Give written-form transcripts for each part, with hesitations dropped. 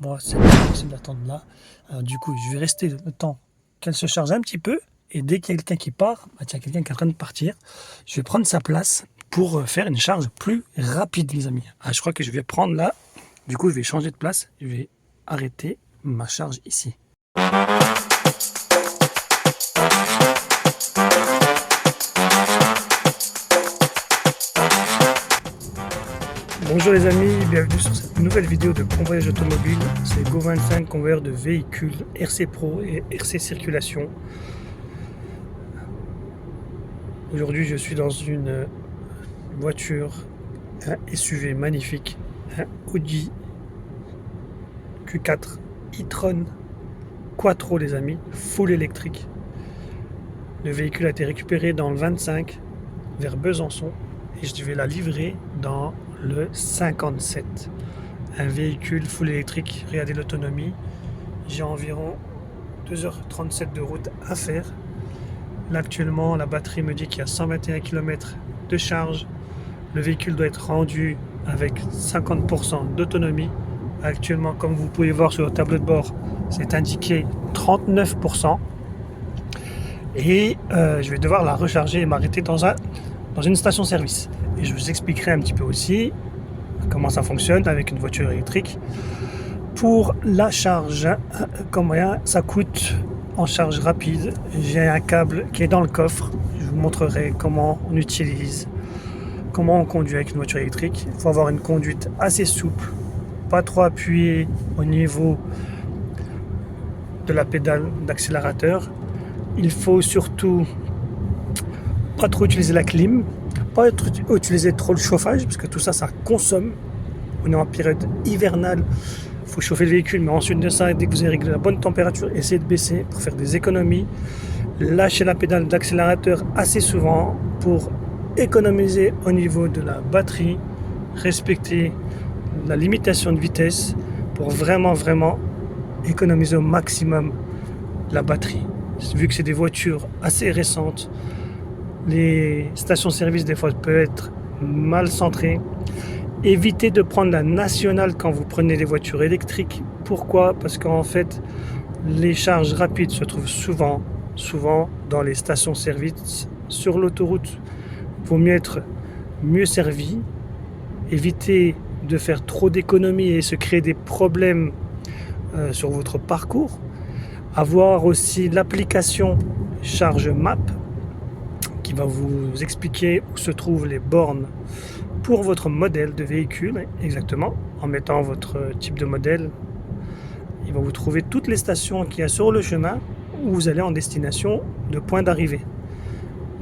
moi c'est pas possible d'attendre là. Alors, du coup, je vais rester le temps qu'elle se charge un petit peu. Et dès qu'il y a quelqu'un qui part, bah, tiens, quelqu'un qui est en train de partir, je vais prendre sa place pour faire une charge plus rapide, les amis. Ah, je crois que je vais prendre là. Du coup, je vais changer de place. Je vais arrêter ma charge ici. Bonjour les amis, bienvenue sur cette nouvelle vidéo de convoyage automobile. C'est Go25, convoyeur de véhicules RC Pro et RC Circulation. Aujourd'hui, je suis dans une voiture, un SUV magnifique, un Audi Q4 e-tron Quattro les amis, full électrique. Le véhicule a été récupéré dans le 25 vers Besançon et je vais la livrer dans le 57. Un véhicule full électrique, regardez l'autonomie. J'ai environ 2h37 de route à faire. Là actuellement la batterie me dit qu'il y a 121 km de charge. Le véhicule doit être rendu avec 50% d'autonomie. Actuellement, comme vous pouvez voir sur le tableau de bord, c'est indiqué 39%. Et je vais devoir la recharger et m'arrêter dans une station-service. Et je vous expliquerai un petit peu aussi comment ça fonctionne avec une voiture électrique. Pour la charge, combien ça coûte en charge rapide? J'ai un câble qui est dans le coffre. Je vous montrerai comment on utilise, comment on conduit avec une voiture électrique. Il faut avoir une conduite assez souple, pas trop appuyée au niveau de la pédale d'accélérateur. Il faut surtout pas trop utiliser la clim, pas utiliser trop le chauffage parce que tout ça, ça consomme. On est en période hivernale, il faut chauffer le véhicule, mais ensuite de ça, dès que vous avez réglé la bonne température, essayez de baisser pour faire des économies. Lâchez la pédale d'accélérateur assez souvent pour économiser au niveau de la batterie, respecter la limitation de vitesse pour vraiment économiser au maximum la batterie. Vu que c'est des voitures assez récentes, les stations-service des fois peuvent être mal centrées. Évitez de prendre la nationale quand vous prenez les voitures électriques. Pourquoi? Parce qu'en fait, les charges rapides se trouvent souvent dans les stations-service. Sur l'autoroute, il vaut mieux être mieux servi. Évitez de faire trop d'économies et se créer des problèmes sur votre parcours. Avoir aussi l'application Charge Map qui va vous expliquer où se trouvent les bornes pour votre modèle de véhicule exactement. En mettant votre type de modèle, il va vous trouver toutes les stations qu'il y a sur le chemin où vous allez en destination de point d'arrivée.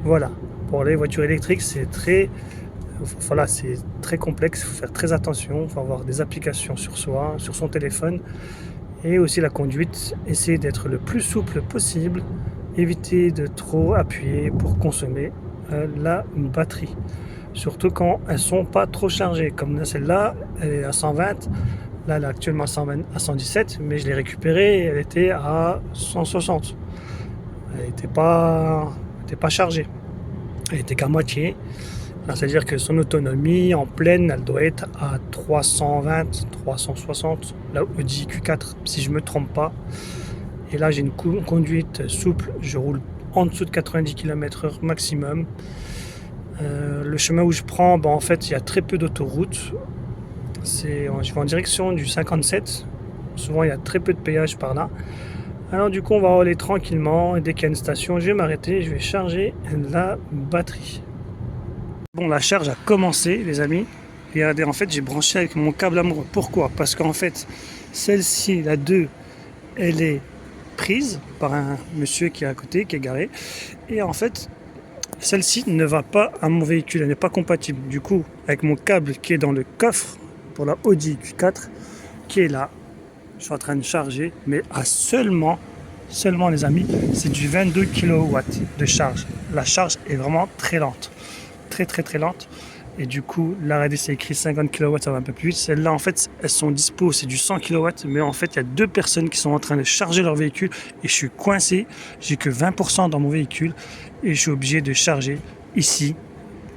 Voilà, pour les voitures électriques c'est très complexe, il faut faire très attention, il faut avoir des applications sur soi, sur son téléphone. Et aussi la conduite, essayez d'être le plus souple possible, évitez de trop appuyer pour consommer la batterie. Surtout quand elles sont pas trop chargées, comme celle-là, elle est à 120, là elle est actuellement à 117, mais je l'ai récupérée, elle était à 160. Elle n'était pas chargée, elle était qu'à moitié. C'est-à-dire que son autonomie en pleine, elle doit être à 320, 360, la Audi Q4, si je ne me trompe pas. Et là, j'ai une conduite souple, je roule en dessous de 90 km/h maximum. Le chemin où je prends, en fait, il y a très peu d'autoroutes. Je vais en direction du 57. Souvent, il y a très peu de péage par là. Alors, du coup, on va rouler tranquillement. Et dès qu'il y a une station, je vais m'arrêter, je vais charger la batterie. Bon, la charge a commencé, les amis. Regardez, en fait, j'ai branché avec mon câble amoureux. Pourquoi? Parce qu'en fait, celle-ci, la 2, elle est prise par un monsieur qui est à côté, qui est garé. Et en fait, celle-ci ne va pas à mon véhicule, elle n'est pas compatible. Du coup, avec mon câble qui est dans le coffre pour la Audi Q4, qui est là, je suis en train de charger, mais à seulement les amis, c'est du 22 kW de charge. La charge est vraiment très lente. Très lente, et du coup là regardez, c'est écrit 50 kW, ça va un peu plus vite. Celles-là en fait elles sont dispo, c'est du 100 kW, mais en fait il y a deux personnes qui sont en train de charger leur véhicule et je suis coincé, j'ai que 20% dans mon véhicule et je suis obligé de charger ici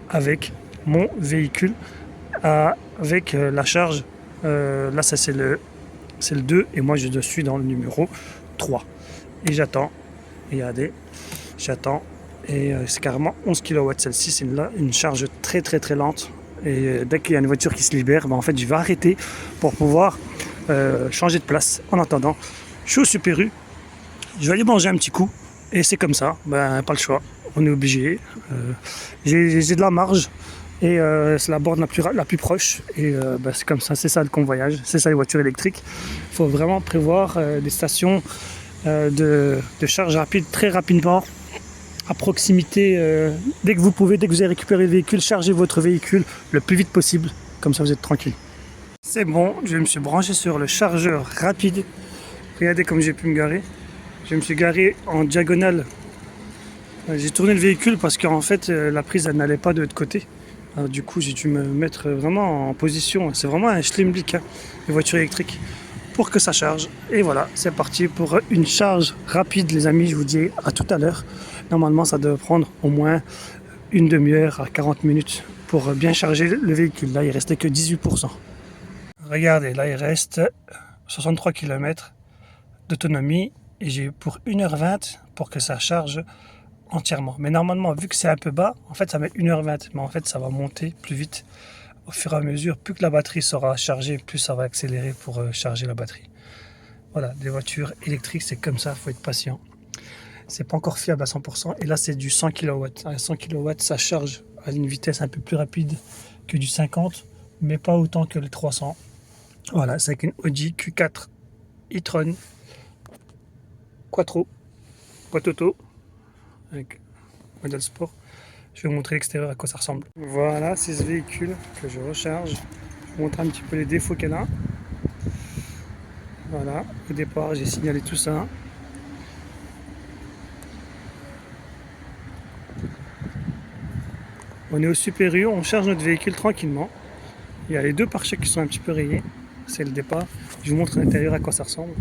avec mon véhicule avec la charge. Là ça c'est c'est le 2 et moi je suis dans le numéro 3. Et j'attends, regardez, j'attends. Et c'est carrément 11 kW. Celle-ci, c'est une charge très très très lente. Et dès qu'il y a une voiture qui se libère, en fait, je vais arrêter pour pouvoir changer de place. En attendant, je suis au Super U. Je vais aller manger un petit coup. Et c'est comme ça, pas le choix. On est obligé. J'ai de la marge. Et c'est la borne la plus proche. Et c'est comme ça, c'est ça le convoyage. C'est ça les voitures électriques. Il faut vraiment prévoir des stations de charge rapide très rapidement. À proximité, dès que vous pouvez, dès que vous avez récupéré le véhicule, chargez votre véhicule le plus vite possible, comme ça vous êtes tranquille. C'est bon, je me suis branché sur le chargeur rapide. Regardez comme j'ai pu me garer. Je me suis garé en diagonale. J'ai tourné le véhicule parce qu'en fait la prise elle n'allait pas de l'autre côté. Alors, du coup j'ai dû me mettre vraiment en position. C'est vraiment un schlimblick, les voitures électriques, pour que ça charge. Et voilà, c'est parti pour une charge rapide les amis, je vous dis à tout à l'heure. Normalement ça doit prendre au moins une demi-heure à 40 minutes pour bien charger le véhicule. Là il restait que 18%. Regardez, là il reste 63 km d'autonomie et j'ai pour 1h20 pour que ça charge entièrement. Mais normalement vu que c'est un peu bas, en fait ça met 1h20, mais en fait ça va monter plus vite au fur et à mesure. Plus que la batterie sera chargée, plus ça va accélérer pour charger la batterie. Voilà, les voitures électriques c'est comme ça, il faut être patient. C'est pas encore fiable à 100%. Et là, c'est du 100 kW. À 100 kW, ça charge à une vitesse un peu plus rapide que du 50, mais pas autant que le 300. Voilà, c'est avec une Audi Q4 e-tron Quattro, boîte auto, avec modèle sport. Je vais vous montrer l'extérieur à quoi ça ressemble. Voilà, c'est ce véhicule que je recharge. Je vous montre un petit peu les défauts qu'elle a. Voilà, au départ, j'ai signalé tout ça. On est au Super U, on charge notre véhicule tranquillement. Il y a les deux pare-chocs qui sont un petit peu rayés. C'est le départ. Je vous montre à l'intérieur à quoi ça ressemble.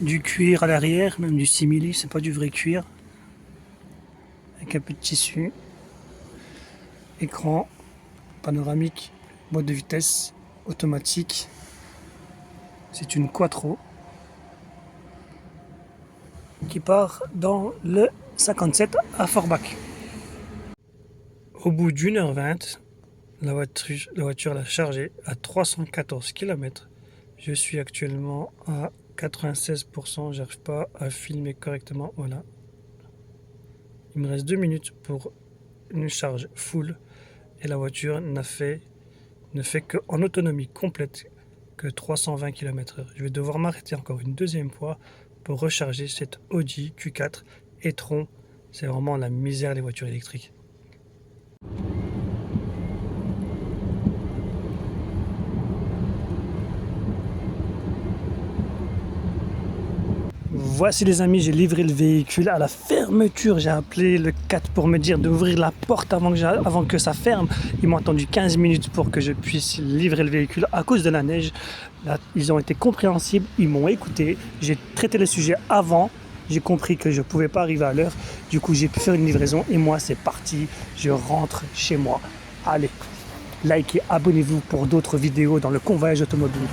Du cuir à l'arrière, même du simili, c'est pas du vrai cuir. Avec un peu de tissu. Écran panoramique, boîte de vitesse automatique. C'est une Quattro qui part dans le 57 à Forbach. Au bout d'1h20, la voiture l'a chargée à 314 km. Je suis actuellement à 96%, j'arrive pas à filmer correctement. Voilà. Il me reste 2 minutes pour une charge full et la voiture ne fait qu'en autonomie complète que 320 km/h. Je vais devoir m'arrêter encore une deuxième fois pour recharger cette Audi Q4 e-tron. C'est vraiment la misère les voitures électriques. Voici les amis, j'ai livré le véhicule à la fermeture. J'ai appelé le 4 pour me dire d'ouvrir la porte avant que ça ferme. Ils m'ont attendu 15 minutes pour que je puisse livrer le véhicule à cause de la neige. Là, ils ont été compréhensibles, ils m'ont écouté. J'ai traité le sujet avant. J'ai compris que je ne pouvais pas arriver à l'heure. Du coup, j'ai pu faire une livraison et moi, c'est parti. Je rentre chez moi. Allez, likez, abonnez-vous pour d'autres vidéos dans le convoyage automobile.